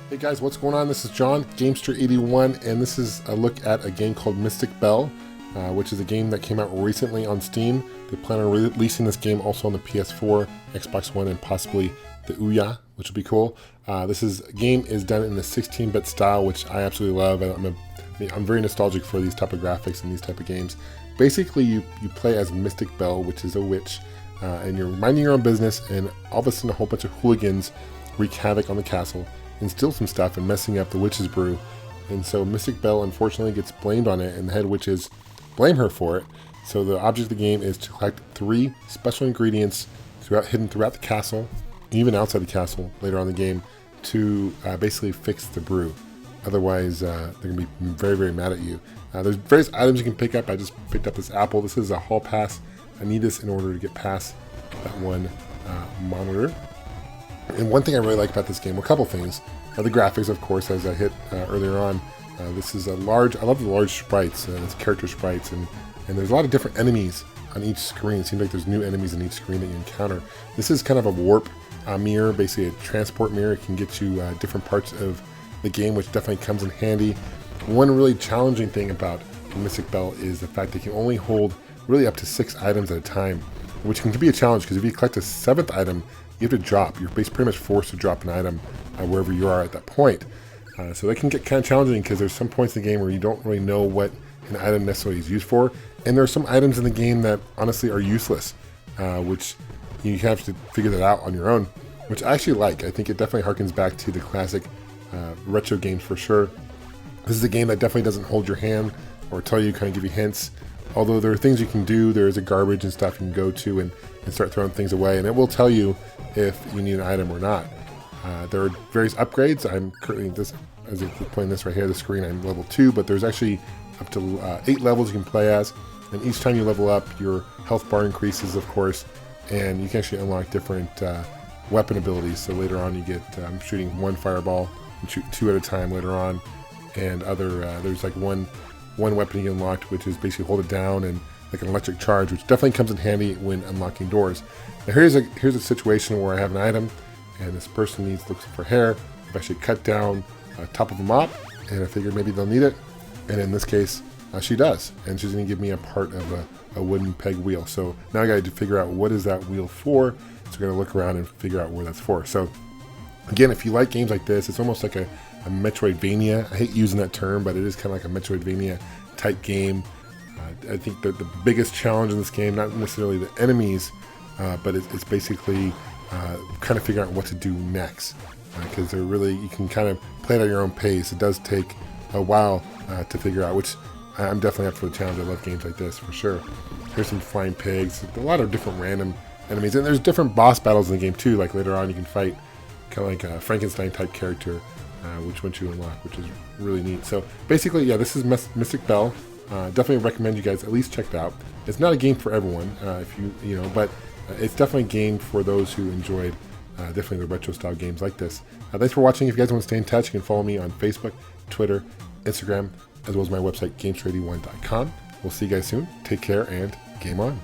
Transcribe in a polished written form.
Hey guys, what's going on? This is John, Gamester81, and this is a look at a game called Mystik Belle, which is a game that came out recently on Steam. They plan on releasing this game also on the PS4, Xbox One, and possibly the Ouya, which would be cool. This game is done in the 16-bit style, which I absolutely love. I'm very nostalgic for these type of graphics and these type of games. Basically, you play as Mystik Belle, which is a witch, and you're minding your own business, and all of a sudden a whole bunch of hooligans wreak havoc on the castle and steal some stuff and messing up the witch's brew. And so Mystik Belle unfortunately gets blamed on it, and the head witches blame her for it. So the object of the game is to collect 3 special ingredients hidden throughout the castle, even outside the castle later on in the game, to basically fix the brew. Otherwise, they're going to be very, very mad at you. There's various items you can pick up. I just picked up this apple. This is a hall pass. I need this in order to get past that one monitor. And one thing I really like about this game, well, a couple things, the graphics, of course, as I hit earlier on. This is a large, I love the large sprites, it's character sprites, and there's a lot of different enemies on each screen. It seems like there's new enemies in each screen that you encounter. This is kind of a warp mirror, basically a transport mirror. It can get you different parts of the game, which definitely comes in handy. One really challenging thing about Mystik Belle is the fact that you can only hold really up to 6 items at a time, which can be a challenge because if you collect a 7th item, you have to drop. You're pretty much forced to drop an item wherever you are at that point. So that can get kind of challenging because there's some points in the game where you don't really know what an item necessarily is used for. And there are some items in the game that honestly are useless, which you have to figure that out on your own, which I actually like. I think it definitely harkens back to the classic retro games for sure. This is a game that definitely doesn't hold your hand or tell you, kind of give you hints. Although there are things you can do, there is a garbage and stuff you can go to and start throwing things away, and it will tell you if you need an item or not. There are various upgrades. I'm currently, as I'm playing this right here, the screen, I'm level 2, but there's actually up to 8 levels you can play as, and each time you level up, your health bar increases, of course, and you can actually unlock different weapon abilities. So later on you get, I'm shooting 1 fireball and shoot 2 at a time later on, and there's like one weapon you unlocked, which is basically hold it down and like an electric charge, which definitely comes in handy when unlocking doors. Now here's a situation where I have an item and this person needs looks for hair. I've actually cut down top of a mop, and I figured maybe they'll need it, and in this case she does, and she's going to give me a part of a wooden peg wheel. So now I got to figure out what is that wheel for, so we're going to look around and figure out where that's for. So again, if you like games like this, it's almost like a Metroidvania. I hate using that term, but it is kind of like a Metroidvania type game. I think that the biggest challenge in this game, not necessarily the enemies, but it's basically kind of figuring out what to do next. Because they're really, you can kind of play it at your own pace. It does take a while to figure out, which I'm definitely up for the challenge. I love games like this for sure. Here's some flying pigs, a lot of different random enemies, and there's different boss battles in the game too. Like later on, you can fight kind of like a Frankenstein type character, which once you unlock, which is really neat. So basically, yeah, this is Mystik Belle. Definitely recommend you guys at least check it out. It's not a game for everyone, if you know, but it's definitely a game for those who enjoyed definitely the retro style games like this. Thanks for watching. If you guys want to stay in touch, you can follow me on Facebook, Twitter, Instagram, as well as my website, Gamester81.com. We'll see you guys soon. Take care and game on.